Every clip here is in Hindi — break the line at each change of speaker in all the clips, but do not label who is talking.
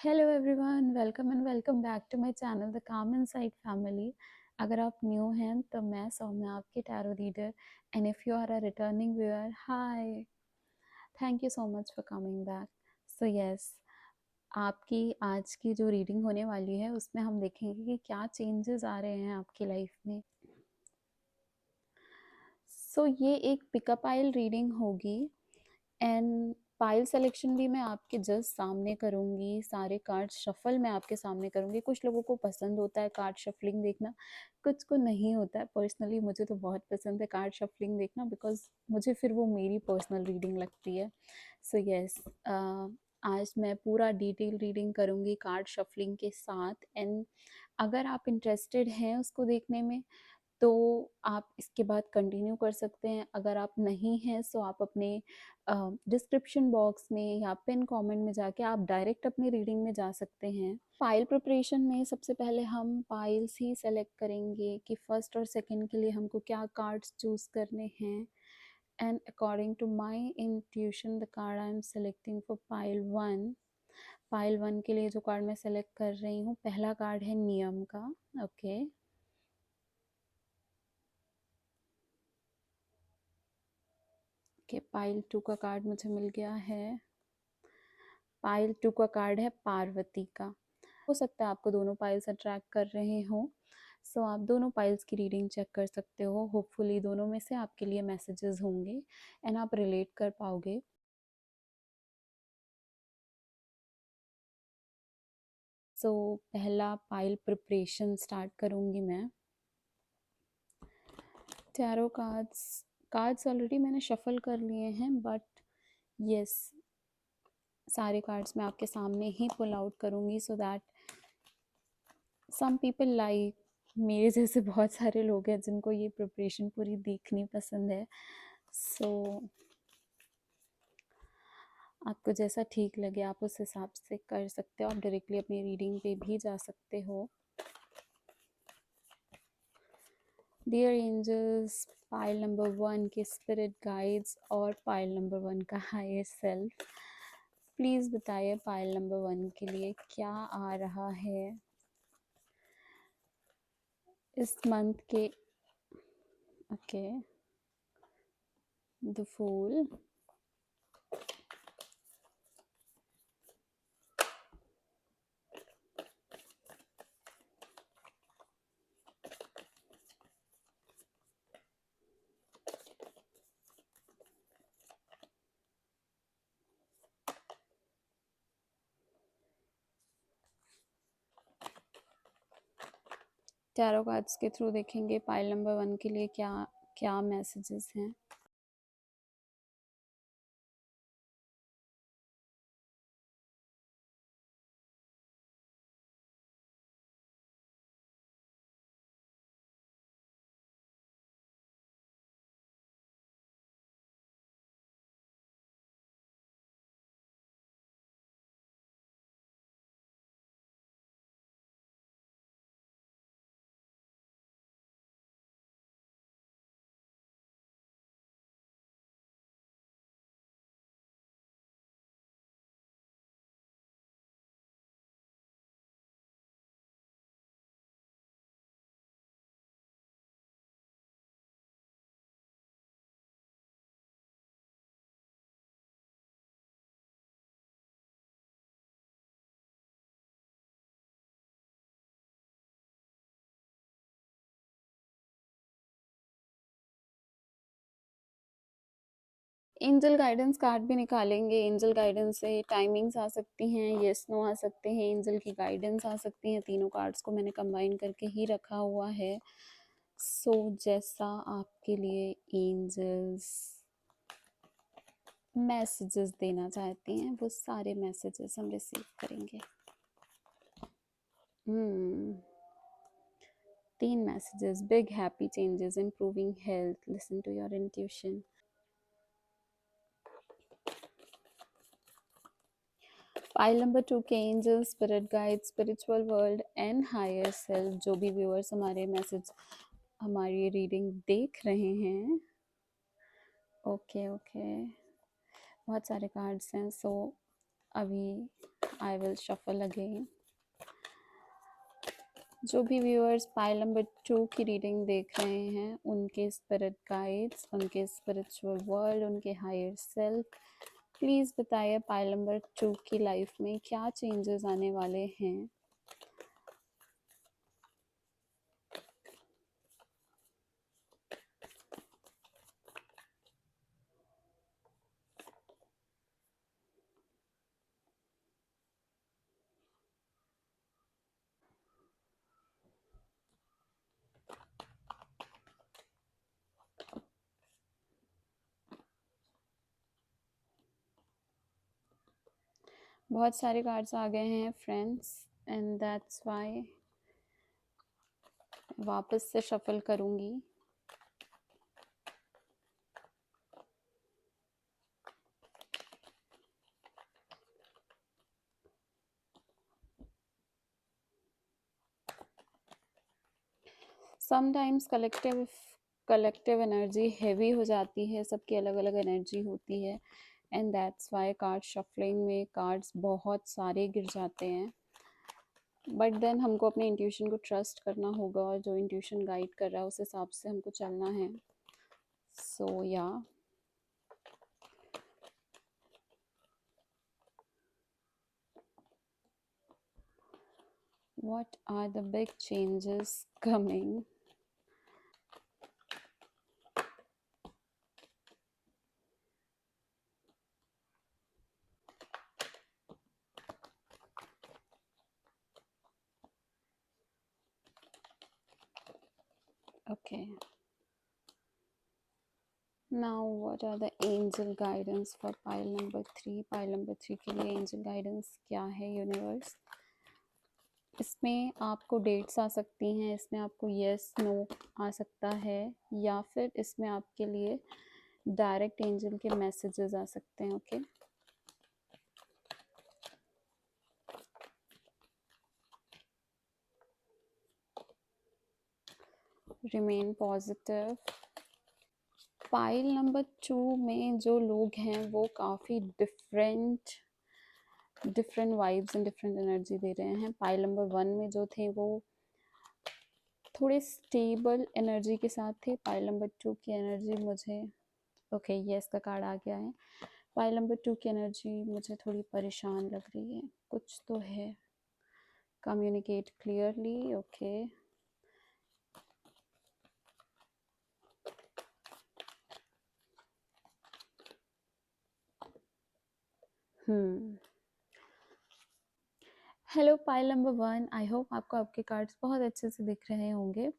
Hello everyone, welcome and welcome back to my channel the calm inside family. अगर आप न्यू हैं तो मैं सौम्या आपकी tarot reader, and if you are a returning viewer, hi, thank you so much for coming back. So yes, आपकी आज की जो रीडिंग होने वाली है उसमें हम देखेंगे कि क्या चेंजेस आ रहे हैं आपकी लाइफ में। सो ये एक पिकअप आइल रीडिंग होगी, एंड पाइल सिलेक्शन भी मैं आपके जस्ट सामने करूँगी। सारे कार्ड शफल मैं आपके सामने करूँगी। कुछ लोगों को पसंद होता है कार्ड शफलिंग देखना, कुछ को नहीं होता है। पर्सनली मुझे तो बहुत पसंद है कार्ड शफलिंग देखना, बिकॉज मुझे फिर वो मेरी पर्सनल रीडिंग लगती है। सो यस, आज मैं पूरा डिटेल रीडिंग करूँगी कार्ड शफलिंग के साथ, एंड अगर आप इंटरेस्टेड हैं उसको देखने में तो आप इसके बाद कंटिन्यू कर सकते हैं। अगर आप नहीं हैं तो आप अपने डिस्क्रिप्शन बॉक्स में या पिन कमेंट में जाके आप डायरेक्ट अपनी रीडिंग में जा सकते हैं। फाइल प्रिपरेशन में सबसे पहले हम पाइल्स ही सेलेक्ट करेंगे कि फर्स्ट और सेकंड के लिए हमको क्या कार्ड्स चूज करने हैं। And according to my intuition the card I am selecting for pile one. Pile one के लिए जो कार्ड मैं सेलेक्ट कर रही हूँ, पहला कार्ड है नियम का। ओके, पाइल टू का कार्ड मुझे मिल गया है। पाइल टू का कार्ड है पार्वती का। हो सकता है आपको दोनों पाइल्स अट्रैक्ट कर रहे हो, सो आप दोनों पाइल्स की रीडिंग चेक कर सकते हो। होपफुली दोनों में से आपके लिए मैसेजेस होंगे एंड आप रिलेट कर पाओगे। सो पहला पाइल प्रिपरेशन स्टार्ट करूँगी मैं। टैरो कार्ड्स कार्ड्स ऑलरेडी मैंने शफल कर लिए हैं, बट यस, सारे कार्ड्स मैं आपके सामने ही पुल आउट करूँगी so that some people like, मेरे जैसे बहुत सारे लोग हैं जिनको ये प्रिपरेशन पूरी देखनी पसंद है। सो आपको जैसा ठीक लगे आप उस हिसाब से कर सकते हो। आप डायरेक्टली अपनी रीडिंग पे भी जा सकते हो। Dear angels, pile number one के स्पिरिट गाइड्स और पाइल नंबर वन का हायर सेल्फ, प्लीज़ बताइए पाइल नंबर वन के लिए क्या आ रहा है इस मंथ के। Okay, the fool, tarot cards के थ्रू देखेंगे पाइल नंबर वन के लिए क्या क्या मैसेजेस हैं। एंजल गाइडेंस कार्ड भी निकालेंगे। एंजल गाइडेंस से टाइमिंग्स आ सकती हैं, यस नो आ सकते हैं, एंजल की गाइडेंस आ सकती हैं। तीनों कार्ड्स को मैंने कंबाइन करके ही रखा हुआ है। सो जैसा आपके लिए एंजल्स मैसेजेस देना चाहती हैं वो सारे मैसेजेस हम रिसीव करेंगे। तीन messages, big happy changes, improving health, listen to your intuition. Pile number two के angel, spirit guide, spiritual world and higher self. जो भी व्यूअर्स हमारे मैसेज हमारी रीडिंग देख रहे हैं, ओके ओके, बहुत सारे कार्ड्स हैं। सो अभी I will shuffle again. जो भी व्यूअर्स पाइल नंबर 2 की रीडिंग देख रहे हैं, उनके स्पिरिट गाइड्स, उनके स्पिरिचुअल वर्ल्ड, उनके हायर सेल्फ, प्लीज़ बताइए पाइल नंबर 2 की लाइफ में क्या चेंजेस आने वाले हैं। बहुत सारे कार्ड्स आ गए हैं फ्रेंड्स, एंड दैट्स वाई वापस से शफल करूँगी। समटाइम्स कलेक्टिव एनर्जी हैवी हो जाती है, सबकी अलग अलग एनर्जी होती है, and that's why card shuffling में कार्ड्स बहुत सारे गिर जाते हैं। बट देन हमको अपने इंट्यूशन को ट्रस्ट करना होगा, और जो इंट्यूशन गाइड कर रहा है उस हिसाब से हमको चलना है। सो या what are the big changes coming? Okay, now what are the angel guidance for pile number 3? pile number 3 के लिए angel guidance क्या है यूनिवर्स? इसमें आपको डेट्स आ सकती हैं, इसमें आपको यस नो आ सकता है, या फिर इसमें आपके लिए डायरेक्ट एंजल के मैसेजेस आ सकते हैं। Okay, remain positive. Pile number 2 में जो लोग हैं वो काफ़ी different vibes and different energy दे रहे हैं। पाइल नंबर 1 में जो थे वो थोड़े स्टेबल एनर्जी के साथ थे। पाइल नंबर 2 की एनर्जी मुझे ओके यस का कार्ड आ गया है। पाइल नंबर 2 की एनर्जी मुझे थोड़ी परेशान लग रही है, कुछ तो है। Communicate clearly. Okay, hello pile number 1, I hope आपको आपके कार्ड्स बहुत अच्छे से दिख रहे होंगे।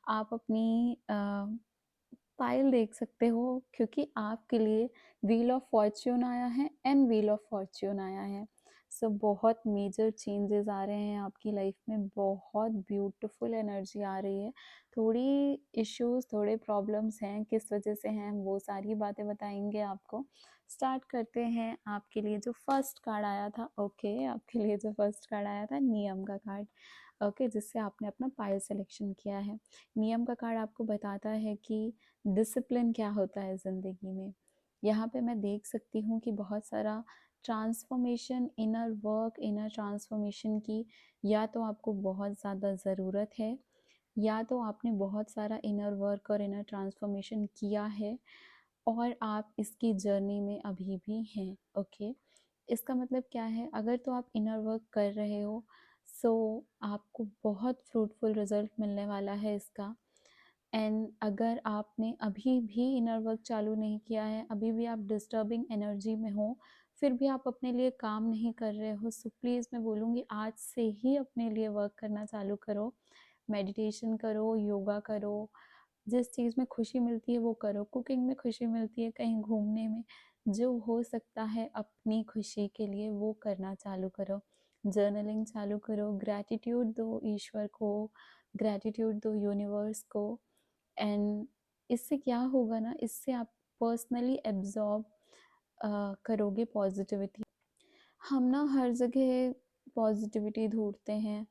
आप अपनी पाइल देख सकते हो, क्योंकि आपके लिए व्हील ऑफ फॉर्च्यून आया है एंड व्हील ऑफ फॉर्च्यून आया है। सो बहुत मेजर चेंजेस आ रहे हैं आपकी लाइफ में, बहुत ब्यूटीफुल एनर्जी आ रही है। थोड़ी इश्यूज, थोड़े प्रॉब्लम्स हैं, किस वजह से हैं वो सारी बातें बताएंगे आपको। स्टार्ट करते हैं। आपके लिए जो फर्स्ट कार्ड आया था, आपके लिए जो फर्स्ट कार्ड आया था नियम का कार्ड, जिससे आपने अपना पाइल सिलेक्शन किया है। नियम का कार्ड आपको बताता है कि डिसिप्लिन क्या होता है ज़िंदगी में। यहाँ पे मैं देख सकती हूँ कि बहुत सारा transformation, inner work, inner transformation की या तो आपको बहुत ज़्यादा ज़रूरत है, या तो आपने बहुत सारा इनर वर्क और इनर ट्रांसफॉर्मेशन किया है और आप इसकी जर्नी में अभी भी हैं। इसका मतलब क्या है? अगर तो आप इनर वर्क कर रहे हो, सो आपको बहुत फ्रूटफुल रिजल्ट मिलने वाला है इसका। एंड अगर आपने अभी भी इनर वर्क चालू नहीं किया है, अभी भी आप डिस्टर्बिंग एनर्जी में हो, फिर भी आप अपने लिए काम नहीं कर रहे हो, सो प्लीज़ मैं बोलूँगी आज से ही अपने लिए वर्क करना चालू करो। मेडिटेशन करो, योगा करो, जिस चीज़ में खुशी मिलती है वो करो। कुकिंग में खुशी मिलती है, कहीं घूमने में, जो हो सकता है अपनी खुशी के लिए वो करना चालू करो। जर्नलिंग चालू करो, ग्रैटिट्यूड दो ईश्वर को, ग्रैटिट्यूड दो यूनिवर्स को। एंड इससे क्या होगा ना, इससे आप पर्सनली एब्जॉर्ब करोगे पॉजिटिविटी। हम ना हर जगह पॉजिटिविटी ढूंढते हैं,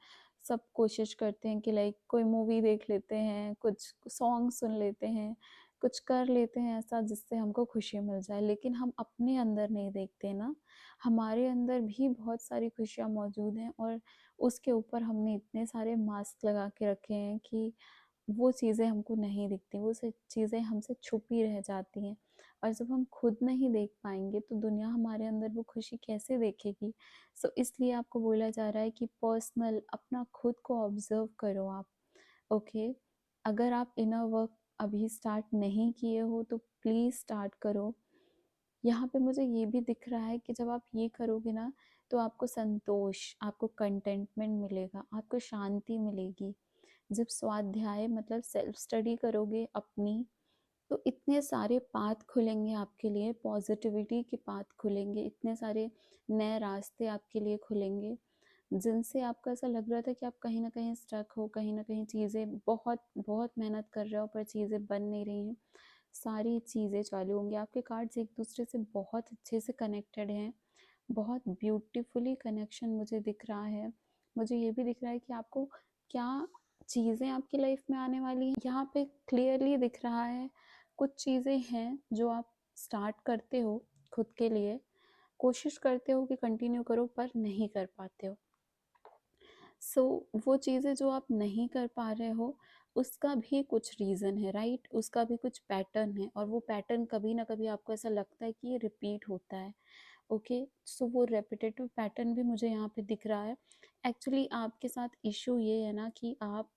सब कोशिश करते हैं कि लाइक कोई मूवी देख लेते हैं, कुछ सॉन्ग सुन लेते हैं, कुछ कर लेते हैं ऐसा जिससे हमको खुशी मिल जाए, लेकिन हम अपने अंदर नहीं देखते ना, हमारे अंदर भी बहुत सारी खुशियाँ मौजूद हैं और उसके ऊपर हमने इतने सारे मास्क लगा के रखे हैं कि वो चीज़ें हमको नहीं दिखती, वो चीज़ें हमसे छुपी रह जाती हैं। और जब हम खुद नहीं देख पाएंगे तो दुनिया हमारे अंदर वो खुशी कैसे देखेगी। सो इसलिए आपको बोला जा रहा है कि पर्सनल अपना खुद को ऑब्जर्व करो आप। ओके, अगर आप इनर वर्क अभी स्टार्ट नहीं किए हो तो प्लीज़ स्टार्ट करो। यहाँ पे मुझे ये भी दिख रहा है कि जब आप ये करोगे ना तो आपको संतोष, आपको कंटेंटमेंट मिलेगा, आपको शांति मिलेगी। जब स्वाध्याय मतलब सेल्फ स्टडी करोगे अपनी, तो इतने सारे पाथ खुलेंगे आपके लिए, पॉजिटिविटी के पाथ खुलेंगे, इतने सारे नए रास्ते आपके लिए खुलेंगे जिनसे आपको ऐसा लग रहा था कि आप कहीं ना कहीं स्टक हो, कहीं ना कहीं चीज़ें बहुत बहुत मेहनत कर रहे हो पर चीज़ें बन नहीं रही हैं, सारी चीज़ें चालू होंगी। आपके कार्ड्स एक दूसरे से बहुत अच्छे से कनेक्टेड हैं, बहुत ब्यूटीफुली कनेक्शन मुझे दिख रहा है। मुझे ये भी दिख रहा है कि आपको क्या चीज़ें आपकी लाइफ में आने वाली हैं, यहाँ पे क्लियरली दिख रहा है। कुछ चीज़ें हैं जो आप स्टार्ट करते हो खुद के लिए, कोशिश करते हो कि कंटिन्यू करो पर नहीं कर पाते हो। सो वो चीज़ें जो आप नहीं कर पा रहे हो उसका भी कुछ रीज़न है, राइट, उसका भी कुछ पैटर्न है और वो पैटर्न कभी ना कभी आपको ऐसा लगता है कि ये रिपीट होता है। ओके, सो वो रेपिटेटिव पैटर्न भी मुझे यहाँ पे दिख रहा है। एक्चुअली आपके साथ इशू ये है ना कि आप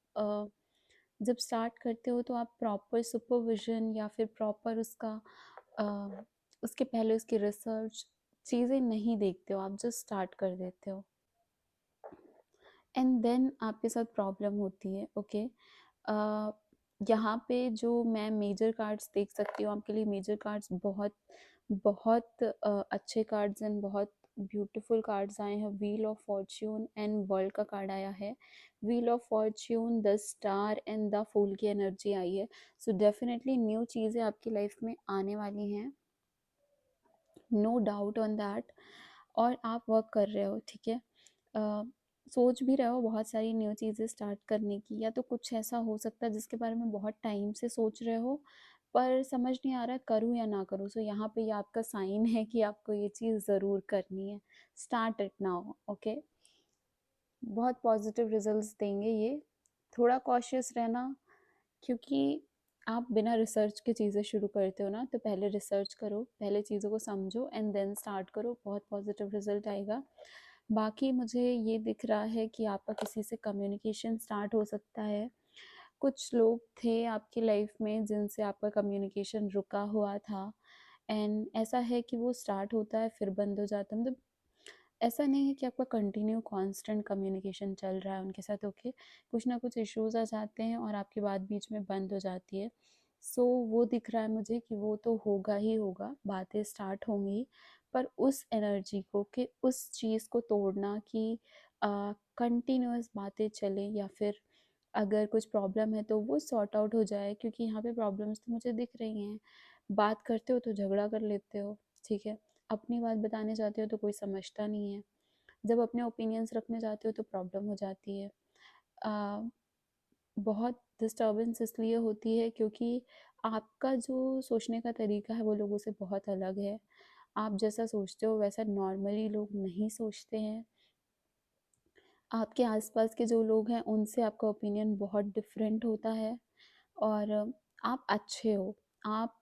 जब स्टार्ट करते हो तो आप प्रॉपर सुपरविजन या फिर प्रॉपर उसका अ, उसके पहले उसकी रिसर्च चीज़ें नहीं देखते हो, आप जस्ट स्टार्ट कर देते हो एंड देन आपके साथ प्रॉब्लम होती है। ओके, यहाँ पे जो मैं मेजर कार्ड्स देख सकती हूँ आपके लिए, मेजर कार्ड्स बहुत बहुत अच्छे कार्ड्स एंड बहुत ब्यूटीफुल कार्ड्स आए हैं। Wheel of fortune and world का कार्ड आया है। Wheel of fortune, the star and the fool की एनर्जी आई है। सो डेफिनेटली न्यू चीज़ें आपकी लाइफ में आने वाली हैं, नो डाउट ऑन दैट। और आप वर्क कर रहे हो, ठीक है, सोच भी रहे हो बहुत सारी न्यू चीज़ें स्टार्ट करने की, या तो कुछ ऐसा हो सकता है जिसके बारे में बहुत टाइम से सोच रहे हो पर समझ नहीं आ रहा है करूँ या ना करूँ। सो यहाँ पे ये आपका साइन है कि आपको ये चीज़ ज़रूर करनी है। Start it now. ओके, बहुत पॉजिटिव रिजल्ट्स देंगे ये। थोड़ा कॉशियस रहना, क्योंकि आप बिना रिसर्च के चीज़ें शुरू करते हो ना, तो पहले रिसर्च करो, पहले चीज़ों को समझो एंड देन स्टार्ट करो, बहुत पॉजिटिव रिजल्ट आएगा। बाकी मुझे ये दिख रहा है कि आपका किसी से कम्युनिकेशन स्टार्ट हो सकता है। कुछ लोग थे आपकी लाइफ में जिनसे आपका कम्युनिकेशन रुका हुआ था एंड ऐसा है कि वो स्टार्ट होता है फिर बंद हो जाता है। मतलब ऐसा नहीं है कि आपका कंटिन्यू कांस्टेंट कम्युनिकेशन चल रहा है उनके साथ। ओके, कुछ ना कुछ इश्यूज आ जाते हैं और आपकी बात बीच में बंद हो जाती है। सो वो दिख रहा है मुझे कि वो तो होगा ही होगा, बातें स्टार्ट होंगी, पर उस एनर्जी को, कि उस चीज़ को तोड़ना कि कंटिन्यूअस बातें चलें या फिर अगर कुछ प्रॉब्लम है तो वो सॉर्ट आउट हो जाए, क्योंकि यहाँ पे प्रॉब्लम्स तो मुझे दिख रही हैं। बात करते हो तो झगड़ा कर लेते हो, ठीक है, अपनी बात बताने जाते हो तो कोई समझता नहीं है, जब अपने ओपिनियंस रखने जाते हो तो प्रॉब्लम हो जाती है। आ, बहुत डिस्टर्बेंस इसलिए होती है क्योंकि आपका जो सोचने का तरीका है वो लोगों से बहुत अलग है। आप जैसा सोचते हो वैसा नॉर्मली लोग नहीं सोचते हैं। आपके आसपास के जो लोग हैं उनसे आपका ओपिनियन बहुत डिफरेंट होता है। और आप अच्छे हो, आप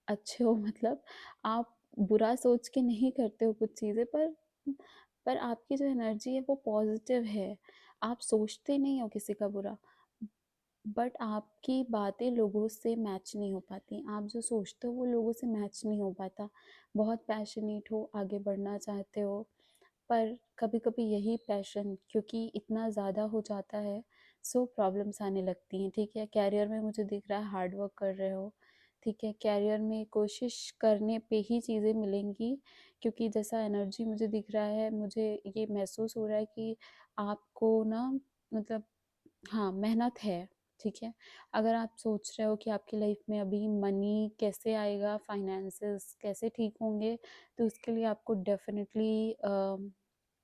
अच्छे हो मतलब आप बुरा सोच के नहीं करते हो कुछ चीज़ें, पर आपकी जो एनर्जी है वो पॉजिटिव है। आप सोचते नहीं हो किसी का बुरा, बट आपकी बातें लोगों से मैच नहीं हो पाती, आप जो सोचते हो वो लोगों से मैच नहीं हो पाता। बहुत पैशनेट हो, आगे बढ़ना चाहते हो, पर कभी कभी यही पैशन क्योंकि इतना ज़्यादा हो जाता है, सो प्रॉब्लम्स आने लगती हैं। ठीक है, कैरियर में मुझे दिख रहा है हार्ड वर्क कर रहे हो, ठीक है, कैरियर में कोशिश करने पे ही चीज़ें मिलेंगी, क्योंकि जैसा एनर्जी मुझे दिख रहा है, मुझे ये महसूस हो रहा है कि आपको ना, मतलब हाँ, मेहनत है, ठीक है। अगर आप सोच रहे हो कि आपकी लाइफ में अभी मनी कैसे आएगा, फाइनेंसेस कैसे ठीक होंगे, तो उसके लिए आपको डेफिनेटली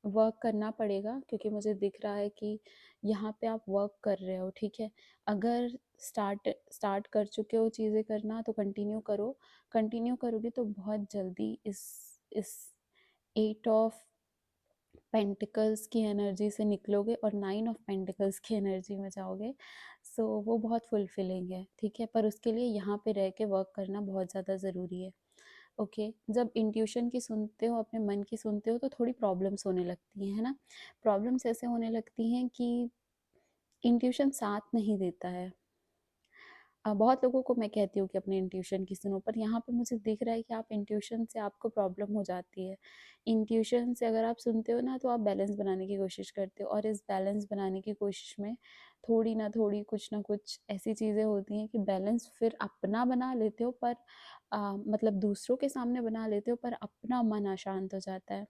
वर्क करना पड़ेगा, क्योंकि मुझे दिख रहा है कि यहाँ पे आप वर्क कर रहे हो, ठीक है। अगर स्टार्ट स्टार्ट कर चुके हो चीज़ें करना तो कंटिन्यू करो। कंटिन्यू करोगे तो बहुत जल्दी इस 8 ऑफ पेंटिकल्स की एनर्जी से निकलोगे और 9 ऑफ पेंटिकल्स की एनर्जी में जाओगे। सो वो बहुत फुलफिलिंग है, ठीक है। पर उसके लिए यहाँ पे रह के वर्क करना बहुत ज़्यादा ज़रूरी है। ओके, जब इंट्यूशन की सुनते हो, अपने मन की सुनते हो, तो थोड़ी प्रॉब्लम्स होने लगती हैं, है ना। प्रॉब्लम्स ऐसे होने लगती हैं कि इंट्यूशन साथ नहीं देता है। बहुत लोगों को मैं कहती हूँ कि अपने इंट्यूशन की सुनो, पर यहाँ पे मुझे दिख रहा है कि आप इंट्यूशन से आपको प्रॉब्लम हो जाती है। इंट्यूशन से अगर आप सुनते हो ना, तो आप बैलेंस बनाने की कोशिश करते हो, और इस बैलेंस बनाने की कोशिश में थोड़ी ना थोड़ी कुछ ना कुछ ऐसी चीज़ें होती हैं कि बैलेंस फिर अपना बना लेते हो, पर मतलब दूसरों के सामने बना लेते हो, पर अपना मन अशांत हो जाता है।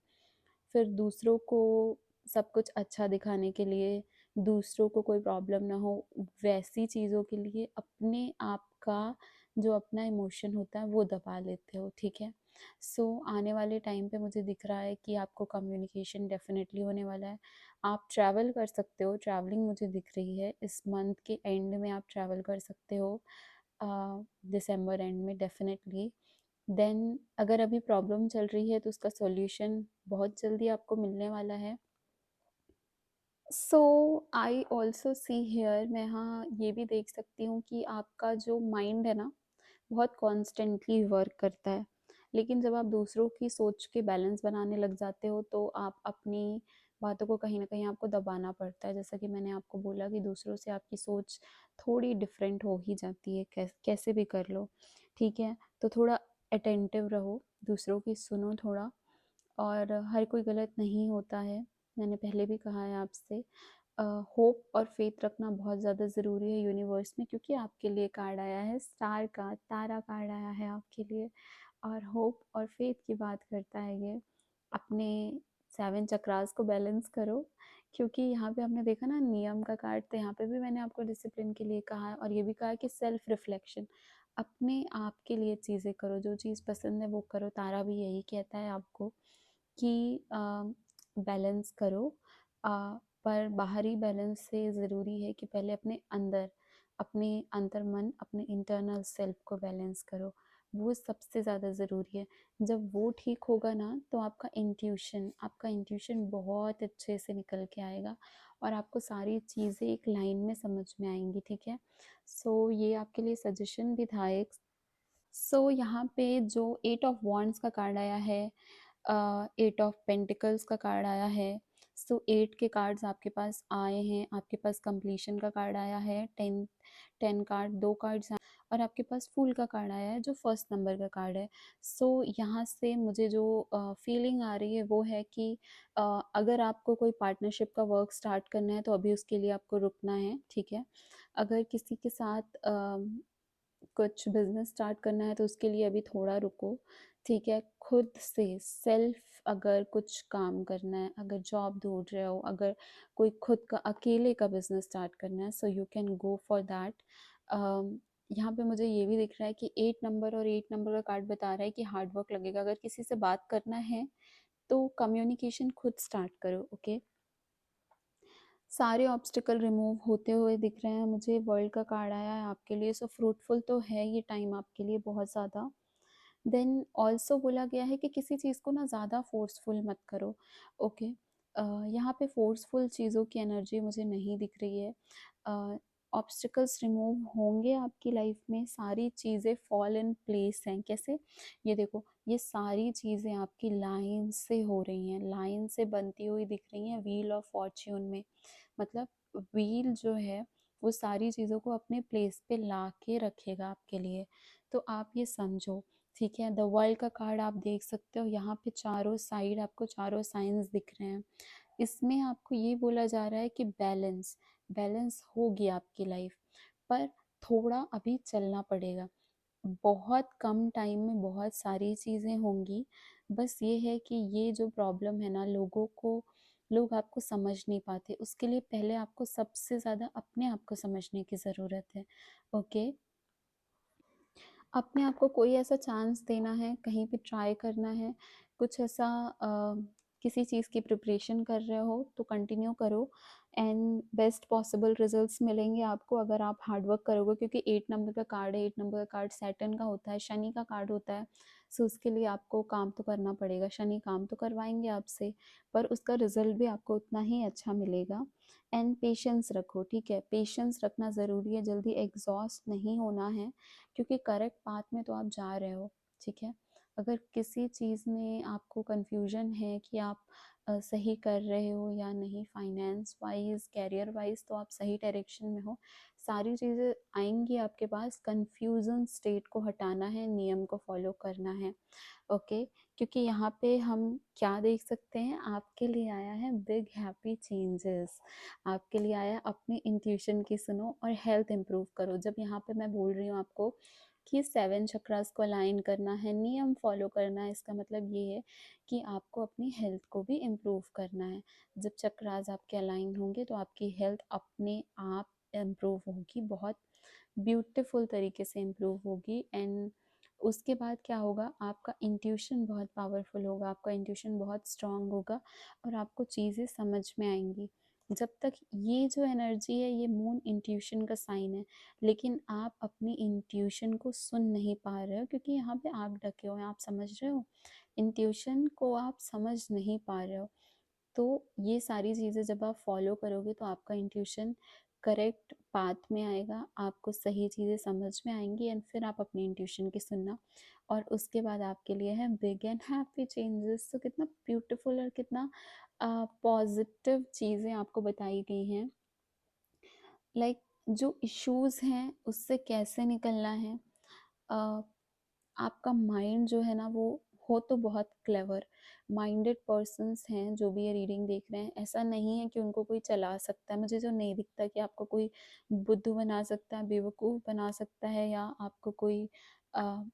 फिर दूसरों को सब कुछ अच्छा दिखाने के लिए, दूसरों को कोई प्रॉब्लम ना हो, वैसी चीज़ों के लिए अपने आप का जो अपना इमोशन होता है वो दबा लेते हो, ठीक है। सो आने वाले टाइम पे मुझे दिख रहा है कि आपको कम्युनिकेशन डेफिनेटली होने वाला है। आप ट्रैवल कर सकते हो, ट्रैवलिंग मुझे दिख रही है इस मंथ के एंड में, आप ट्रैवल कर सकते हो दिसंबर एंड में डेफिनेटली। देन अगर अभी प्रॉब्लम चल रही है तो उसका सॉल्यूशन बहुत जल्दी आपको मिलने वाला है। सो आई ऑल्सो सी हेयर, मैं हाँ ये भी देख सकती हूँ कि आपका जो माइंड है ना, बहुत कॉन्स्टेंटली वर्क करता है। लेकिन जब आप दूसरों की सोच के बैलेंस बनाने लग जाते हो तो आप अपनी बातों को कहीं ना कहीं आपको दबाना पड़ता है। जैसा कि मैंने आपको बोला कि दूसरों से आपकी सोच थोड़ी डिफरेंट हो ही जाती है, कैसे भी कर लो, ठीक है। तो थोड़ा अटेंटिव रहो, दूसरों की सुनो थोड़ा, और हर कोई गलत नहीं होता है। मैंने पहले भी कहा है आपसे, होप और फेथ रखना बहुत ज़्यादा ज़रूरी है यूनिवर्स में, क्योंकि आपके लिए कार्ड आया है स्टार का, तारा कार्ड आया है आपके लिए। और होप और फेथ की बात करता है ये। अपने 7 चक्रास को बैलेंस करो, क्योंकि यहाँ पे हमने देखा ना नियम का कार्ड, तो यहाँ पे भी मैंने आपको डिसिप्लिन के लिए कहा है, और ये भी कहा है कि सेल्फ रिफ्लेक्शन, अपने आप के लिए चीज़ें करो, जो चीज़ पसंद है वो करो। तारा भी यही कहता है आपको कि बैलेंस करो, अ, पर बाहरी बैलेंस से ज़रूरी है कि पहले अपने अंतर मन, अपने इंटरनल सेल्फ को बैलेंस करो। वो सबसे ज़्यादा ज़रूरी है। जब वो ठीक होगा ना, तो आपका इंट्यूशन बहुत अच्छे से निकल के आएगा, और आपको सारी चीज़ें एक लाइन में समझ में आएंगी, ठीक है। सो ये आपके लिए सजेशन भी था एक। सो यहाँ पे जो 8 ऑफ वॉन्ड्स का कार्ड आया है, 8 ऑफ पेंटिकल्स का कार्ड आया है। सो 8 के कार्ड्स आपके पास आए हैं, आपके पास कंप्लीशन का कार्ड आया है, 10 कार्ड, 2 कार्ड्स, और आपके पास फूल का कार्ड आया है जो फर्स्ट नंबर का कार्ड है। सो यहाँ से मुझे जो फीलिंग आ रही है वो है कि अगर आपको कोई पार्टनरशिप का वर्क स्टार्ट करना है तो अभी उसके लिए आपको रुकना है, ठीक है। अगर किसी के साथ कुछ बिजनेस स्टार्ट करना है तो उसके लिए अभी थोड़ा रुको, ठीक है। खुद से सेल्फ अगर कुछ काम करना है, अगर जॉब ढूंढ रहे हो, अगर कोई खुद का अकेले का बिजनेस स्टार्ट करना है, so you can go for that. यहाँ पे मुझे ये भी दिख रहा है कि 8 नंबर का कार्ड बता रहा है कि हार्ड वर्क लगेगा। अगर किसी से बात करना है तो कम्युनिकेशन खुद स्टार्ट करो, ओके। सारे ऑब्स्टिकल रिमूव होते हुए दिख रहे हैं मुझे। वर्ल्ड का कार्ड आया है आपके लिए, सो फ्रूटफुल तो है ये टाइम आपके लिए बहुत ज़्यादा। देन ऑल्सो बोला गया है कि किसी चीज़ को ना ज़्यादा फोर्सफुल मत करो, ओके। यहाँ पे फोर्सफुल चीज़ों की एनर्जी मुझे नहीं दिख रही है। ऑब्स्टिकल्स रिमूव होंगे आपकी लाइफ में, सारी चीज़ें फॉल इन प्लेस हैं। कैसे? ये देखो, ये सारी चीज़ें आपकी लाइन से हो रही हैं, लाइन से बनती हुई दिख रही हैं व्हील ऑफ फॉर्च्यून में। मतलब व्हील जो है वो सारी चीज़ों को अपने प्लेस पे ला के रखेगा आपके लिए। तो आप ये समझो, ठीक है। द वर्ल्ड का कार्ड आप देख सकते हो, यहाँ पे चारों साइड आपको चारों साइंस दिख रहे हैं। इसमें आपको ये बोला जा रहा है कि बैलेंस बैलेंस होगी आपकी लाइफ, पर थोड़ा अभी चलना पड़ेगा। बहुत कम टाइम में बहुत सारी चीज़ें होंगी। बस ये है कि ये जो प्रॉब्लम है ना, लोग आपको समझ नहीं पाते। उसके लिए पहले आपको सबसे ज़्यादा अपने आप को समझने की ज़रूरत है, ओके। अपने आप को कोई ऐसा चांस देना है, कहीं पे ट्राई करना है, कुछ ऐसा किसी चीज़ की प्रिपरेशन कर रहे हो तो कंटिन्यू करो, एंड बेस्ट पॉसिबल रिजल्ट्स मिलेंगे आपको अगर आप हार्ड वर्क करोगे, क्योंकि 8 नंबर का कार्ड है, 8 नंबर का कार्ड सैटर्न का होता है, शनि का कार्ड होता है। सो उसके लिए आपको काम तो करना पड़ेगा, शनि काम तो करवाएंगे आपसे, पर उसका रिजल्ट भी आपको उतना ही अच्छा मिलेगा। एंड पेशेंस रखो, ठीक है, पेशेंस रखना ज़रूरी है, जल्दी एग्जॉस्ट नहीं होना है, क्योंकि करेक्ट पाथ में तो आप जा रहे हो, ठीक है। अगर किसी चीज़ में आपको कंफ्यूजन है कि आप सही कर रहे हो या नहीं, फाइनेंस वाइज, कैरियर वाइज, तो आप सही डायरेक्शन में हो। सारी चीज़ें आएंगी आपके पास, कंफ्यूजन स्टेट को हटाना है, नियम को फॉलो करना है, ओके। क्योंकि यहाँ पे हम क्या देख सकते हैं, आपके लिए आया है बिग हैप्पी चेंजेस, आपके लिए आया अपनी इंट्यूशन की सुनो और हेल्थ इंप्रूव करो। जब यहाँ पे मैं बोल रही हूँ आपको कि 7 चक्रास को अलाइन करना है, नियम फॉलो करना है, इसका मतलब ये है कि आपको अपनी हेल्थ को भी इम्प्रूव करना है। जब चक्रास आपके अलाइन होंगे तो आपकी हेल्थ अपने आप इम्प्रूव होगी, बहुत ब्यूटीफुल तरीके से इम्प्रूव होगी। एंड उसके बाद क्या होगा, आपका इंट्यूशन बहुत पावरफुल होगा, आपका इंट्यूशन बहुत स्ट्रांग होगा और आपको चीज़ें समझ में आएंगी। जब तक ये जो एनर्जी है, ये मून इंट्यूशन का साइन है, लेकिन आप अपनी इंट्यूशन को सुन नहीं पा रहे हो, क्योंकि यहाँ पे आप ढके हो, आप समझ रहे हो, इंट्यूशन को आप समझ नहीं पा रहे हो। तो ये सारी चीज़ें जब आप फॉलो करोगे तो आपका इंट्यूशन करेक्ट पाथ में आएगा, आपको सही चीज़ें समझ में आएंगी, एंड फिर आप अपनी इंट्यूशन की सुनना, और उसके बाद आपके लिए है बिग एंड हैप्पी चेंजेस। तो कितना ब्यूटीफुल और कितना पॉजिटिव चीज़ें आपको बताई गई हैं, लाइक जो इश्यूज हैं उससे कैसे निकलना है। अ, आपका माइंड जो है ना, वो हो तो बहुत क्लेवर माइंडेड पर्सन्स हैं जो भी ये रीडिंग देख रहे हैं, ऐसा नहीं है कि उनको कोई चला सकता है, मुझे जो नहीं दिखता कि आपको कोई बुद्धू बना सकता है, बेवकूफ़ बना सकता है, या अ,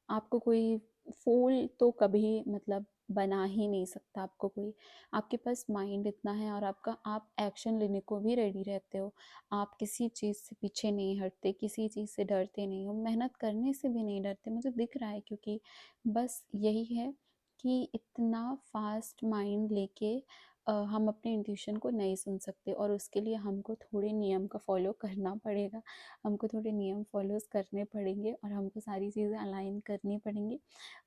आपको कोई फूल तो कभी मतलब बना ही नहीं सकता आपको कोई। आपके पास माइंड इतना है और आप एक्शन लेने को भी रेडी रहते हो, आप किसी चीज़ से पीछे नहीं हटते, किसी चीज़ से डरते नहीं हो, मेहनत करने से भी नहीं डरते, मुझे दिख रहा है। क्योंकि बस यही है कि इतना फास्ट माइंड लेके हम अपने इंट्यूशन को नहीं सुन सकते, और उसके लिए हमको थोड़े नियम का फॉलो करना पड़ेगा, हमको थोड़े नियम फॉलोज करने पड़ेंगे और हमको सारी चीज़ें अलाइन करनी पड़ेंगी।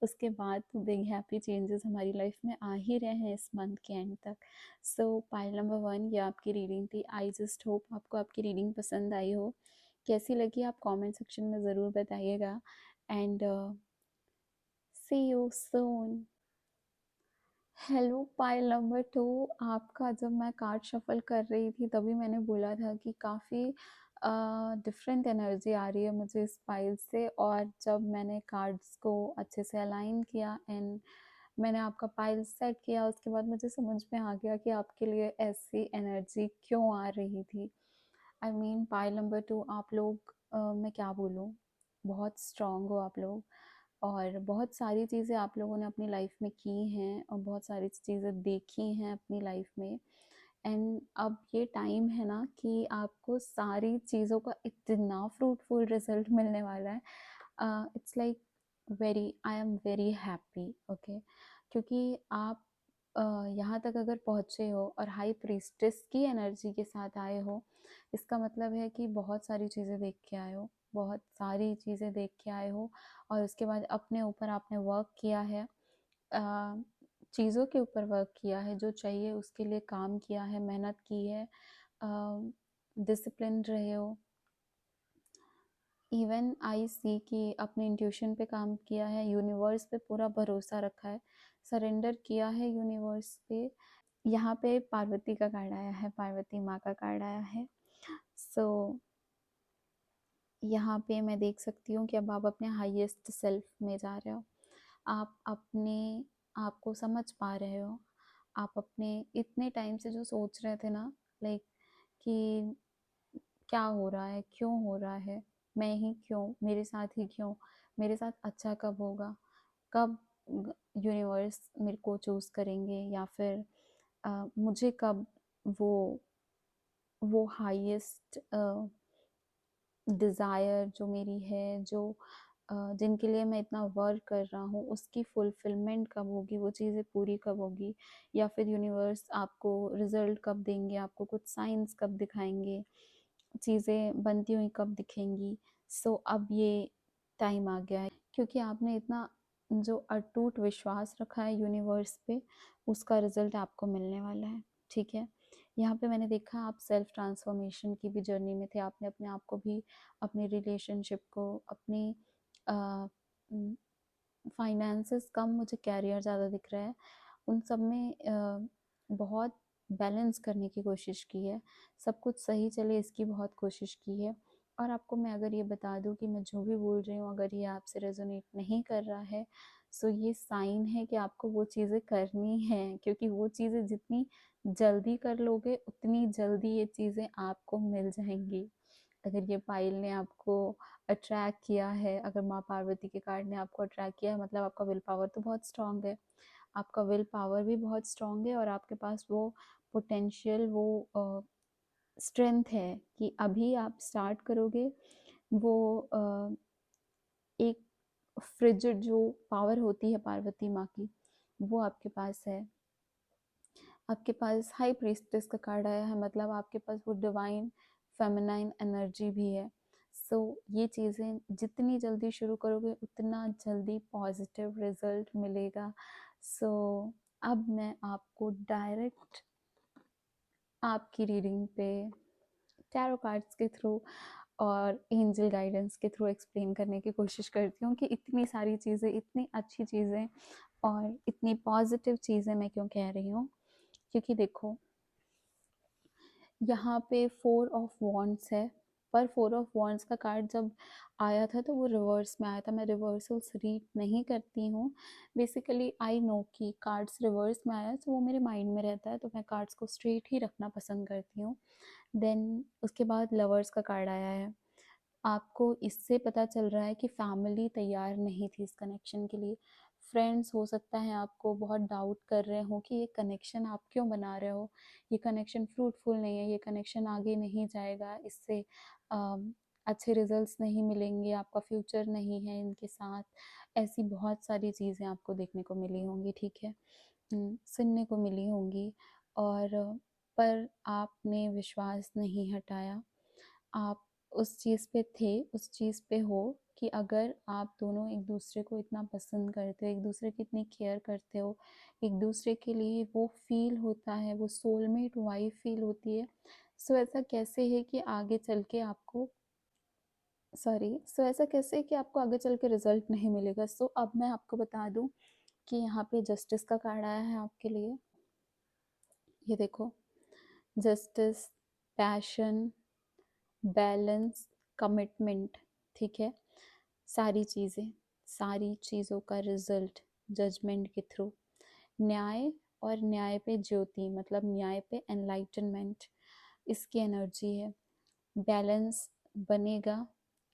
उसके बाद तो बिग हैप्पी चेंजेस हमारी लाइफ में आ ही रहे हैं इस मंथ के एंड तक। सो पाइल नंबर 1 ये आपकी रीडिंग थी। आई जस्ट होप आपको आपकी रीडिंग पसंद आई हो। कैसी लगी आप कमेंट सेक्शन में ज़रूर बताइएगा, and see you soon. Hello pile number 2, आपका जब मैं कार्ड शफल कर रही थी तभी मैंने बोला था कि काफ़ी डिफरेंट एनर्जी आ रही है मुझे इस पाइल से, और जब मैंने कार्ड्स को अच्छे से अलाइन किया एंड मैंने आपका पाइल सेट किया, उसके बाद मुझे समझ में आ गया कि आपके लिए ऐसी एनर्जी क्यों आ रही थी। आई मीन पाइल नंबर 2, आप लोग मैं क्या बोलूँ, बहुत स्ट्रांग हो आप लोग, और बहुत सारी चीज़ें आप लोगों ने अपनी लाइफ में की हैं और बहुत सारी चीज़ें देखी हैं अपनी लाइफ में। एंड अब ये टाइम है ना कि आपको सारी चीज़ों का इतना फ्रूटफुल रिजल्ट मिलने वाला है। It's like very, I am very happy, okay. क्योंकि आप यहाँ तक अगर पहुँचे हो और हाई प्रीस्टेस की एनर्जी के साथ आए हो, इसका मतलब है कि बहुत सारी चीज़ें देख के आए हो, बहुत सारी चीज़ें देख के आए हो, और उसके बाद अपने ऊपर आपने वर्क किया है, चीज़ों के ऊपर वर्क किया है, जो चाहिए उसके लिए काम किया है, मेहनत की है, डिसिप्लिन रहे हो। इवन आई सी कि अपने इंट्यूशन पे काम किया है, यूनिवर्स पे पूरा भरोसा रखा है, सरेंडर किया है यूनिवर्स पे। यहाँ पे पार्वती का कार्ड आया है, पार्वती माँ का कार्ड आया है। सो यहाँ पे मैं देख सकती हूँ कि अब आप अपने हाईएस्ट सेल्फ में जा रहे हो, आप अपने आप को समझ पा रहे हो, आप अपने इतने टाइम से जो सोच रहे थे ना, लाइक कि क्या हो रहा है, क्यों हो रहा है, मैं ही क्यों, मेरे साथ ही क्यों, मेरे साथ अच्छा कब होगा, कब यूनिवर्स मेरे को चूज़ करेंगे, या फिर मुझे कब वो हाईएस्ट डिज़ायर जो मेरी है, जो जिनके लिए मैं इतना वर्क कर रहा हूँ उसकी फुलफिलमेंट कब होगी, वो चीज़ें पूरी कब होगी, या फिर यूनिवर्स आपको रिजल्ट कब देंगे, आपको कुछ साइंस कब दिखाएंगे, चीज़ें बनती हुई कब दिखेंगी। सो अब ये टाइम आ गया है, क्योंकि आपने इतना जो अटूट विश्वास रखा है यूनिवर्स पे, उसका रिजल्ट आपको मिलने वाला है। ठीक है, यहाँ पे मैंने देखा आप सेल्फ ट्रांसफॉर्मेशन की भी जर्नी में थे, आपने अपने आप को भी, अपनी रिलेशनशिप को, अपनी फाइनेंसेस कम, मुझे कैरियर ज़्यादा दिख रहा है, उन सब में बहुत बैलेंस करने की कोशिश की है, सब कुछ सही चले इसकी बहुत कोशिश की है। और आपको मैं अगर ये बता दूं कि मैं जो भी बोल रही हूँ अगर ये आपसे रेजोनेट नहीं कर रहा है, सो ये साइन है कि आपको वो चीज़ें करनी है, क्योंकि वो चीज़ें जितनी जल्दी कर लोगे उतनी जल्दी ये चीज़ें आपको मिल जाएंगी। अगर ये पायल ने आपको अट्रैक्ट किया है, अगर माँ पार्वती के कार्ड ने आपको अट्रैक्ट किया है, मतलब आपका विल पावर तो बहुत स्ट्रांग है, आपका विल पावर भी बहुत स्ट्रांग है, और आपके पास वो पोटेंशियल, वो स्ट्रेंथ है कि अभी आप स्टार्ट करोगे। वो एक फ्रिजिड जो पावर होती है पार्वती माँ की, वो आपके पास है। आपके पास हाई प्रीस्टेस का कार्ड आया है, मतलब आपके पास वो डिवाइन फेमिनाइन एनर्जी भी है। सो ये चीज़ें जितनी जल्दी शुरू करोगे उतना जल्दी पॉजिटिव रिजल्ट मिलेगा। सो अब मैं आपको डायरेक्ट आपकी रीडिंग पे टैरो कार्ड्स के थ्रू और एंजल गाइडेंस के थ्रू एक्सप्लेन करने की कोशिश करती हूँ कि इतनी सारी चीज़ें, इतनी अच्छी चीज़ें और इतनी पॉजिटिव चीज़ें मैं क्यों कह रही हूँ। क्योंकि देखो, यहाँ पे 4 ऑफ वॉन्ड्स है, पर 4 ऑफ वॉन्ड्स का कार्ड जब आया था तो वो रिवर्स में आया था। मैं रिवर्सल्स रीड नहीं करती हूँ, बेसिकली आई नो कि कार्ड्स रिवर्स में आया तो वो मेरे माइंड में रहता है, तो मैं कार्ड्स को स्ट्रेट ही रखना पसंद करती हूँ। देन उसके बाद लवर्स का कार्ड आया है। आपको इससे पता चल रहा है कि फैमिली तैयार नहीं थी इस कनेक्शन के लिए। फ्रेंड्स हो सकता है आपको बहुत डाउट कर रहे हो कि ये कनेक्शन आप क्यों बना रहे हो, ये कनेक्शन फ्रूटफुल नहीं है, ये कनेक्शन आगे नहीं जाएगा, इससे अच्छे रिजल्ट्स नहीं मिलेंगे, आपका फ्यूचर नहीं है इनके साथ। ऐसी बहुत सारी चीज़ें आपको देखने को मिली होंगी, ठीक है, सुनने को मिली होंगी। और पर आपने विश्वास नहीं हटाया, आप उस चीज़ पे थे, उस चीज़ पे हो कि अगर आप दोनों एक दूसरे को इतना पसंद करते हो, एक दूसरे की इतनी केयर करते हो, एक दूसरे के लिए वो फील होता है, वो सोलमेट वाइफ फील होती है। सो ऐसा कैसे है कि आगे चल के आपको, सो ऐसा कैसे है कि आपको आगे चल के रिजल्ट नहीं मिलेगा। सो अब मैं आपको बता दूं कि यहाँ पे जस्टिस का कार्ड आया है आपके लिए। ये देखो, जस्टिस, पैशन, बैलेंस, कमिटमेंट, ठीक है, सारी चीज़ें, सारी चीज़ों का रिजल्ट जजमेंट के थ्रू, न्याय, और न्याय पे ज्योति, मतलब न्याय पे एनलाइटनमेंट, इसकी एनर्जी है। बैलेंस बनेगा,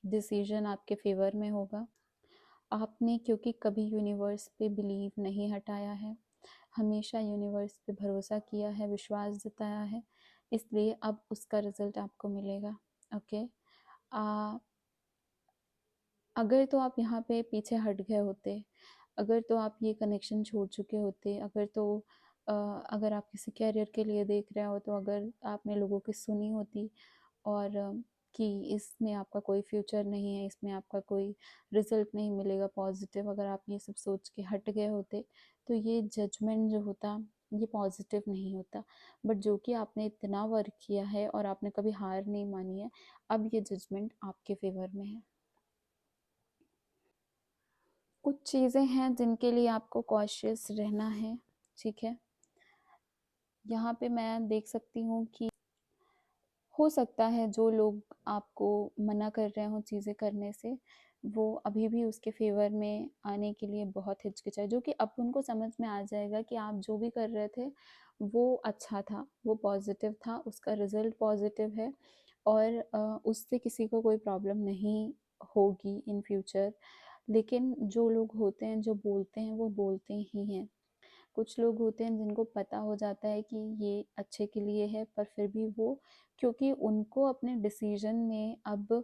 डिसीजन आपके फेवर में होगा। आपने क्योंकि कभी यूनिवर्स पे बिलीव नहीं हटाया है, हमेशा यूनिवर्स पे भरोसा किया है, विश्वास जताया है, इसलिए अब उसका रिजल्ट आपको मिलेगा। ओके, अगर तो आप यहाँ पे पीछे हट गए होते, अगर तो आप ये कनेक्शन छोड़ चुके होते, अगर तो अगर आप किसी कैरियर के लिए देख रहे हो, तो अगर आपने लोगों की सुनी होती और कि इसमें आपका कोई फ्यूचर नहीं है, इसमें आपका कोई रिजल्ट नहीं मिलेगा पॉजिटिव, अगर आप ये सब सोच के हट गए होते, तो ये जजमेंट जो होता ये पॉजिटिव नहीं होता। बट जो कि आपने इतना वर्क किया है और आपने कभी हार नहीं मानी है, अब ये जजमेंट आपके फेवर में है। कुछ चीज़ें हैं जिनके लिए आपको कॉशियस रहना है, ठीक है। यहाँ पे मैं देख सकती हूँ कि हो सकता है जो लोग आपको मना कर रहे हो चीज़ें करने से, वो अभी भी उसके फेवर में आने के लिए बहुत हिचकिचाए, जो कि अब उनको समझ में आ जाएगा कि आप जो भी कर रहे थे वो अच्छा था, वो पॉजिटिव था, उसका रिजल्ट पॉजिटिव है, और उससे किसी को कोई प्रॉब्लम नहीं होगी इन फ्यूचर। लेकिन जो लोग होते हैं जो बोलते हैं वो बोलते ही हैं। कुछ लोग होते हैं जिनको पता हो जाता है कि ये अच्छे के लिए है, पर फिर भी वो, क्योंकि उनको अपने डिसीजन में अब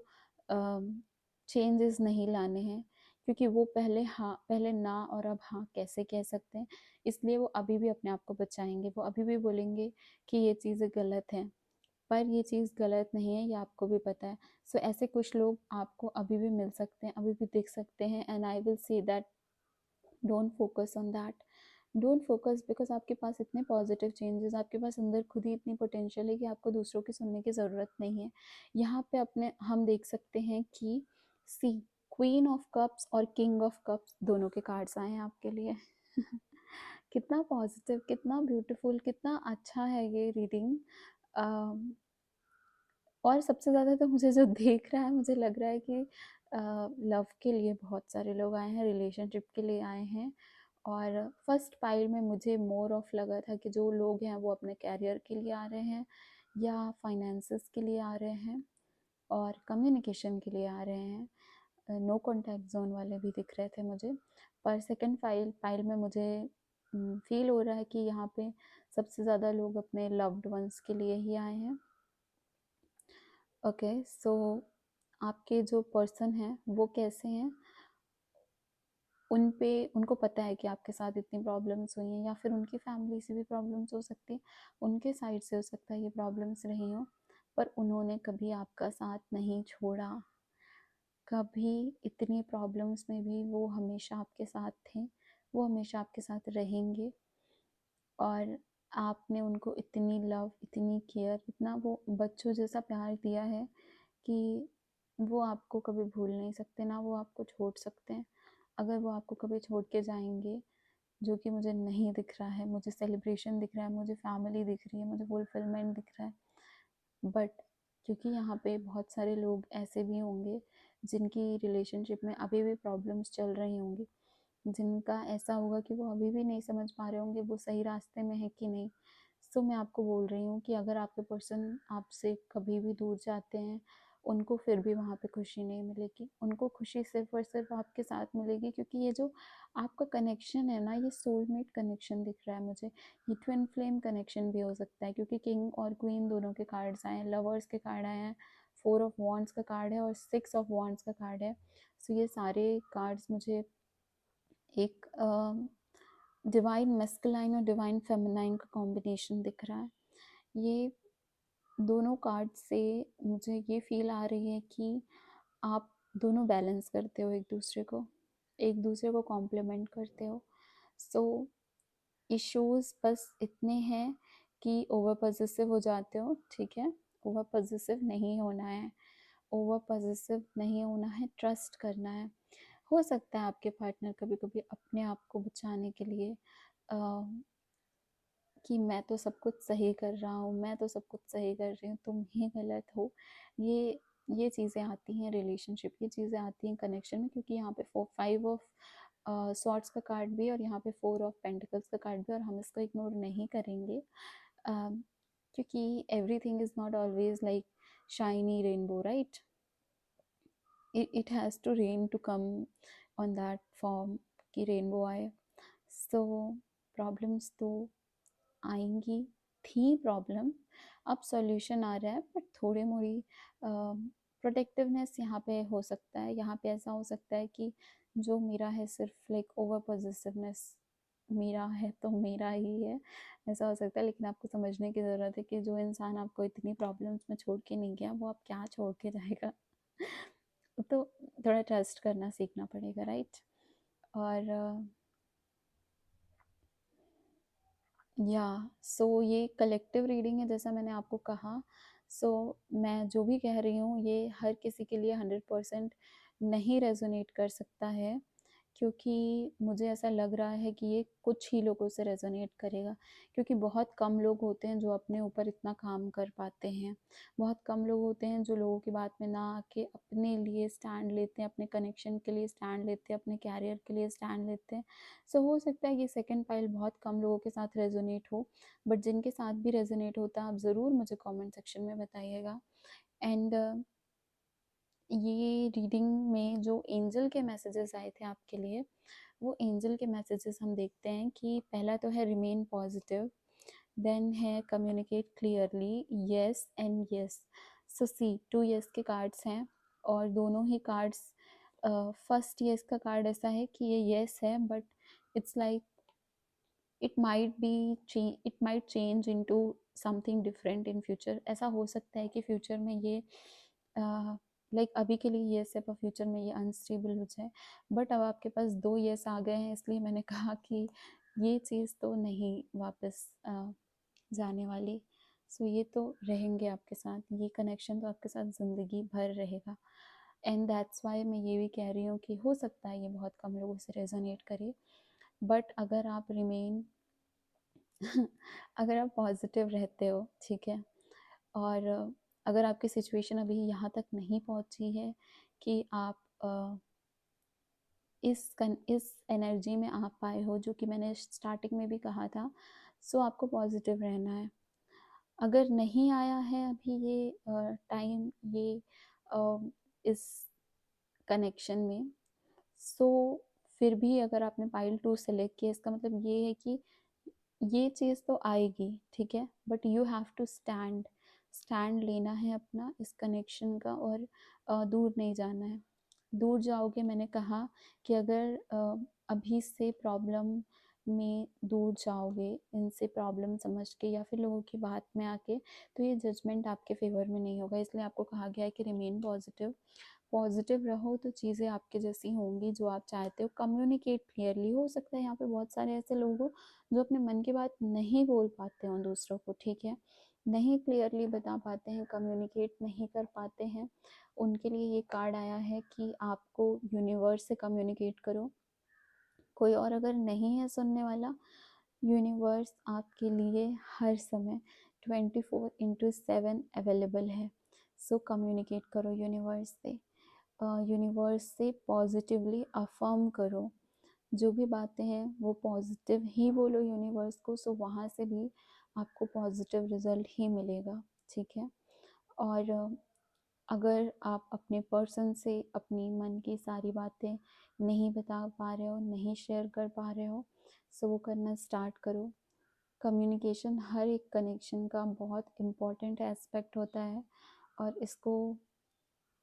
चेंजेस नहीं लाने हैं, क्योंकि वो पहले ना और अब हाँ कैसे कह सकते हैं, इसलिए वो अभी भी अपने आप को बचाएंगे, वो अभी भी बोलेंगे कि ये चीज़ें गलत हैं, पर ये चीज़ गलत नहीं है, ये आपको भी पता है। सो ऐसे कुछ लोग आपको अभी भी मिल सकते हैं, अभी भी दिख सकते हैं, and I will say that don't focus on that, don't focus, because आपके पास इतने पॉजिटिव चेंजेस, आपके पास अंदर खुद ही इतनी पोटेंशियल है कि आपको दूसरों की सुनने की ज़रूरत नहीं है। यहाँ पे अपने हम देख सकते हैं कि सी क्वीन ऑफ कप्स और किंग ऑफ कप्स दोनों के कार्ड्स आए हैं आपके लिए। कितना पॉजिटिव, कितना ब्यूटीफुल, कितना अच्छा है ये रीडिंग। और सबसे ज़्यादा तो मुझे जो देख रहा है, मुझे लग रहा है कि लव के लिए बहुत सारे लोग आए हैं, रिलेशनशिप के लिए आए हैं। और फर्स्ट पाइल में मुझे मोर ऑफ लगा था कि जो लोग हैं वो अपने कैरियर के लिए आ रहे हैं या फाइनेंसेस के लिए आ रहे हैं और कम्युनिकेशन के लिए आ रहे हैं। नो कॉन्टैक्ट जोन वाले भी दिख रहे थे मुझे। पर सेकंड पाइल में मुझे फील हो रहा है कि यहाँ पे सबसे ज़्यादा लोग अपने लव्ड वंस के लिए ही आए हैं। ओके, सो आपके जो पर्सन हैं वो कैसे हैं, उनको पता है कि आपके साथ इतनी प्रॉब्लम्स हुई हैं, या फिर उनकी फैमिली से भी प्रॉब्लम्स हो सकती है, उनके साइड से हो सकता है ये प्रॉब्लम्स रही हो, पर उन्होंने कभी आपका साथ नहीं छोड़ा। कभी इतनी प्रॉब्लम्स में भी वो हमेशा आपके साथ थे, वो हमेशा आपके साथ रहेंगे। और आपने उनको इतनी लव, इतनी केयर, इतना वो बच्चों जैसा प्यार दिया है कि वो आपको कभी भूल नहीं सकते, ना वो आपको छोड़ सकते हैं। अगर वो आपको कभी छोड़ के जाएंगे, जो कि मुझे नहीं दिख रहा है, मुझे सेलिब्रेशन दिख रहा है, मुझे फैमिली दिख रही है, मुझे फुलफिलमेंट दिख रहा है, बट क्योंकि यहाँ पे बहुत सारे लोग ऐसे भी होंगे जिनकी रिलेशनशिप में अभी भी प्रॉब्लम्स चल रही होंगी, जिनका ऐसा होगा कि वो अभी भी नहीं समझ पा रहे होंगे वो सही रास्ते में है कि नहीं। सो मैं आपको बोल रही हूँ कि अगर आपके पर्सन आपसे कभी भी दूर जाते हैं, उनको फिर भी वहाँ पे खुशी नहीं मिलेगी, उनको खुशी सिर्फ और सिर्फ आपके साथ मिलेगी, क्योंकि ये जो आपका कनेक्शन है ना, ये सोलमेट कनेक्शन दिख रहा है मुझे। ये ट्विन फ्लेम कनेक्शन भी हो सकता है, क्योंकि किंग और क्वीन दोनों के कार्ड्स आए हैं, लवर्स के कार्ड आए हैं, 4 ऑफ वॉन्ड्स का कार्ड है और 6 ऑफ वॉन्ड्स का कार्ड है। सो ये सारे कार्ड्स मुझे एक डिवाइन मेस्कुलाइन और डिवाइन फेमिनाइन का कॉम्बिनेशन दिख रहा है। ये दोनों कार्ड से मुझे ये फील आ रही है कि आप दोनों बैलेंस करते हो, एक दूसरे को कॉम्प्लीमेंट करते हो। सो इश्यूज बस इतने हैं कि ओवर पॉजेसिव हो जाते हो, ठीक है, ओवर पॉजेसिव नहीं होना है, ओवर पॉजेसिव नहीं होना है, ट्रस्ट करना है। हो सकता है आपके पार्टनर कभी कभी अपने आप को बचाने के लिए कि मैं तो सब कुछ सही कर रहा हूँ, मैं तो सब कुछ सही कर रही हूँ, तुम ही गलत हो। ये चीज़ें आती हैं रिलेशनशिप, ये चीज़ें आती हैं कनेक्शन में, क्योंकि यहाँ पे 5 ऑफ सॉर्ड्स का कार्ड भी और यहाँ पे 4 ऑफ पेंटिकल्स का कार्ड भी, और हम इसको इग्नोर नहीं करेंगे। क्योंकि everything is not always like shiny rainbow, right? It has to rain to come on that form कि रेनबो आए। सो प्रॉब्लम्स तो आएंगी, थी प्रॉब्लम, अब सॉल्यूशन आ रहा है, बट थोड़ी मोड़ी प्रोटेक्टिवनेस यहाँ पे हो सकता है। यहाँ पे ऐसा हो सकता है कि जो मेरा है सिर्फ लाइक ओवर पॉजिटिवनेस, मेरा है तो मेरा ही है, ऐसा हो सकता है। लेकिन आपको समझने की ज़रूरत है कि जो इंसान आपको इतनी प्रॉब्लम्स में छोड़ के नहीं गया, वो आप क्या छोड़ के जाएगा। तो थोड़ा ट्रस्ट करना सीखना पड़ेगा, राइट? और या सो ये कलेक्टिव रीडिंग है, जैसा मैंने आपको कहा। सो मैं जो भी कह रही हूँ ये हर किसी के लिए 100% नहीं रेजोनेट कर सकता है, क्योंकि मुझे ऐसा लग रहा है कि ये कुछ ही लोगों से रेजोनेट करेगा, क्योंकि बहुत कम लोग होते हैं जो अपने ऊपर इतना काम कर पाते हैं। बहुत कम लोग होते हैं जो लोगों की बात में ना आके अपने लिए स्टैंड लेते हैं, अपने कनेक्शन के लिए स्टैंड लेते हैं, अपने कैरियर के लिए स्टैंड लेते हैं। सो हो सकता है ये सेकंड पाइल बहुत कम लोगों के साथ रेजोनेट हो, बट जिनके साथ भी रेजोनेट होता है आप ज़रूर मुझे कमेंट सेक्शन में बताइएगा। एंड ये रीडिंग में जो एंजल के मैसेजेस आए थे आपके लिए, वो एंजल के मैसेजेस हम देखते हैं कि पहला तो है रिमेन पॉजिटिव, देन है communicate clearly, yes and yes. So see 2 yes के कार्ड्स हैं, और दोनों ही कार्ड्स फर्स्ट येस का कार्ड ऐसा है कि ये येस है, but it's like it might change into something different in future. ऐसा हो सकता है कि फ्यूचर में ये लाइक अभी के लिए येस है पर फ्यूचर में ये अनस्टेबल हो जाए। बट अब आपके पास 2 येस आ गए हैं, इसलिए मैंने कहा कि ये चीज़ तो नहीं वापस जाने वाली। सो ये तो रहेंगे आपके साथ, ये कनेक्शन तो आपके साथ ज़िंदगी भर रहेगा। एंड दैट्स वाई मैं ये भी कह रही हूँ कि हो सकता है ये बहुत कम लोगों से रेजोनेट करे, बट अगर आप रिमेन अगर आप पॉजिटिव रहते हो, ठीक है, और अगर आपकी सिचुएशन अभी यहाँ तक नहीं पहुँची है कि आप इस एनर्जी में आ पाए हो, जो कि मैंने स्टार्टिंग में भी कहा था, सो आपको पॉजिटिव रहना है। अगर नहीं आया है अभी ये टाइम, ये इस कनेक्शन में, सो फिर भी अगर आपने पाइल 2 सेलेक्ट किया, इसका मतलब ये है कि ये चीज़ तो आएगी, ठीक है, but you have to stand लेना है अपना इस कनेक्शन का, और दूर नहीं जाना है। दूर जाओगे, मैंने कहा कि अगर अभी से प्रॉब्लम में दूर जाओगे, इनसे प्रॉब्लम समझ के या फिर लोगों की बात में आके, तो ये जजमेंट आपके फेवर में नहीं होगा। इसलिए आपको कहा गया है कि रिमेन पॉजिटिव, पॉजिटिव रहो तो चीज़ें आपके जैसी होंगी जो आप चाहते हो। Communicate clearly. हो सकता है यहाँ पे बहुत सारे ऐसे लोग हो जो अपने मन की बात नहीं बोल पाते हों दूसरों को, ठीक है, नहीं क्लियरली बता पाते हैं, कम्युनिकेट नहीं कर पाते हैं। उनके लिए ये कार्ड आया है कि आपको यूनिवर्स से कम्युनिकेट करो। कोई और अगर नहीं है सुनने वाला, यूनिवर्स आपके लिए हर समय 24/7 अवेलेबल है। सो कम्युनिकेट करो यूनिवर्स से, यूनिवर्स से पॉजिटिवली अफर्म करो। जो भी बातें हैं वो पॉजिटिव ही बोलो यूनिवर्स को, सो वहाँ से भी आपको पॉजिटिव रिजल्ट ही मिलेगा, ठीक है। और अगर आप अपने पर्सन से अपनी मन की सारी बातें नहीं बता पा रहे हो, नहीं शेयर कर पा रहे हो, सो वो करना स्टार्ट करो। कम्युनिकेशन हर एक कनेक्शन का बहुत इम्पॉर्टेंट एस्पेक्ट होता है, और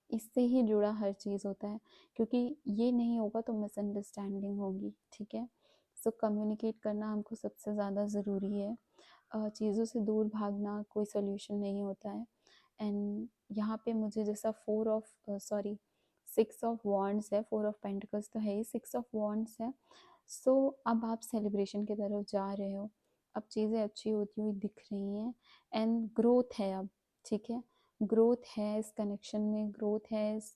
इससे ही जुड़ा हर चीज़ होता है, क्योंकि ये नहीं होगा तो मिसअंडरस्टैंडिंग होगी, ठीक है। सो कम्युनिकेट करना हमको सबसे ज़्यादा ज़रूरी है। चीज़ों से दूर भागना कोई सोल्यूशन नहीं होता है। एंड यहाँ पे मुझे जैसा 6 ऑफ वॉन्ड्स है, 4 ऑफ पेंटिकल्स तो है ही, 6 ऑफ वॉन्ड्स है। सो अब आप सेलिब्रेशन की तरफ जा रहे हो, अब चीज़ें अच्छी होती हुई दिख रही हैं, एंड ग्रोथ है अब, ठीक है, ग्रोथ है इस कनेक्शन में, ग्रोथ है इस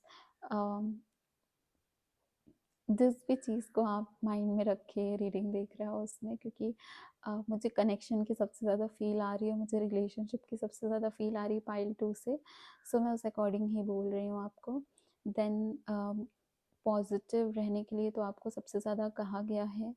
जिस भी चीज़ को आप माइंड में रखे रीडिंग देख रहे हो उसमें, क्योंकि मुझे कनेक्शन की सबसे ज़्यादा फील आ रही है, मुझे रिलेशनशिप की सबसे ज़्यादा फील आ रही है पाइल 2 से। सो मैं उस अकॉर्डिंग ही बोल रही हूँ आपको। देन पॉजिटिव रहने के लिए तो आपको सबसे ज़्यादा कहा गया है।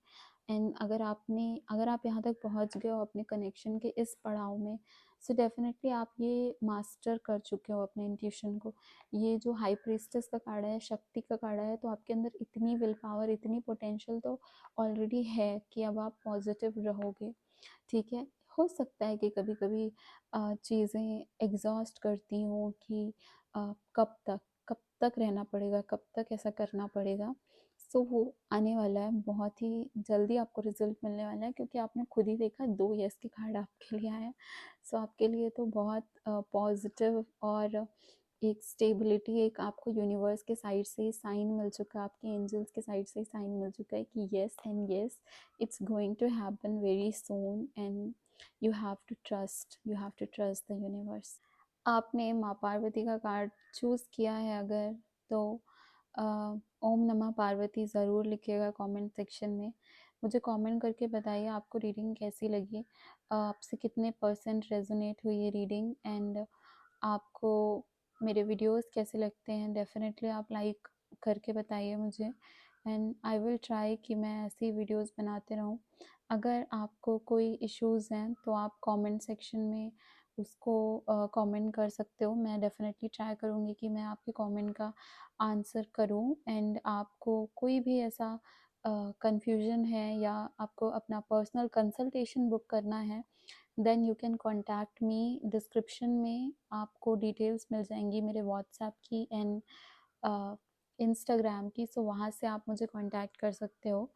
एंड अगर आप यहाँ तक पहुँच गए हो अपने कनेक्शन के इस पड़ाव में, सो डेफिनेटली आप ये मास्टर कर चुके हो अपने इंट्यूशन को। ये जो हाई प्रीस्टेस का कार्ड है, शक्ति का कार्ड है, तो आपके अंदर इतनी विल पावर, इतनी पोटेंशियल तो ऑलरेडी है कि अब आप पॉजिटिव रहोगे, ठीक है। हो सकता है कि कभी कभी चीज़ें एग्जॉस्ट करती हों कि कब तक रहना पड़ेगा, कब तक ऐसा करना पड़ेगा। सो वो आने वाला है, बहुत ही जल्दी आपको रिजल्ट मिलने वाला है, क्योंकि आपने खुद ही देखा 2 यस के कार्ड आपके लिए आए हैं। सो आपके लिए तो बहुत पॉजिटिव और एक स्टेबिलिटी, एक आपको यूनिवर्स के साइड से साइन मिल चुका है, आपके एंजल्स के साइड से साइन मिल चुका है कि yes and yes, it's going to happen very soon, and you have to trust the universe. आपने माँ पार्वती का कार्ड चूज़ किया है अगर, तो अ, ओम नमः पार्वती ज़रूर लिखिएगा कमेंट सेक्शन में। मुझे कमेंट करके बताइए आपको रीडिंग कैसी लगी, आपसे कितने परसेंट रेजोनेट हुई ये रीडिंग, एंड आपको मेरे वीडियोस कैसे लगते हैं। डेफिनेटली आप लाइक करके बताइए मुझे, एंड आई विल ट्राई कि मैं ऐसी वीडियोस बनाते रहूं। अगर आपको कोई इश्यूज़ हैं तो आप कमेंट सेक्शन में उसको कमेंट कर सकते हो। मैं डेफिनेटली ट्राई करूँगी कि मैं आपके कमेंट का आंसर करूँ। एंड आपको कोई भी ऐसा कन्फ्यूजन है या आपको अपना पर्सनल कंसल्टेशन बुक करना है, then you can contact me. Description में आपको डिटेल्स मिल जाएंगी मेरे व्हाट्सएप की एंड इंस्टाग्राम की, सो वहाँ से आप मुझे कांटेक्ट कर सकते हो।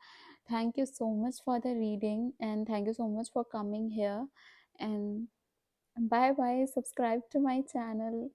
Thank you so much for the reading and thank you so much for coming here and bye bye, subscribe to my channel.